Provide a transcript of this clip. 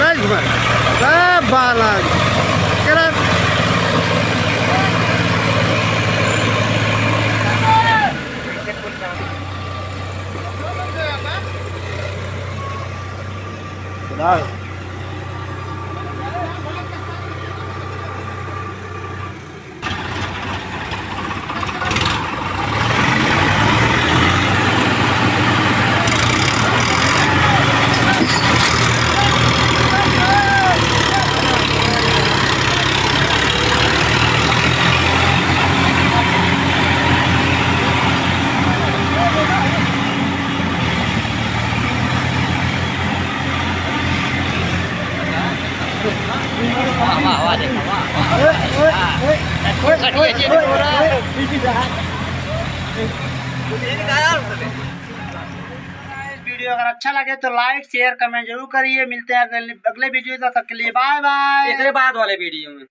राजकुमार बालाजी करा वीडियो अगर अच्छा लगे तो लाइक शेयर कमेंट जरूर करिए। मिलते हैं अगले वीडियो तक के लिए। Bye bye. बाद वाले वीडियो में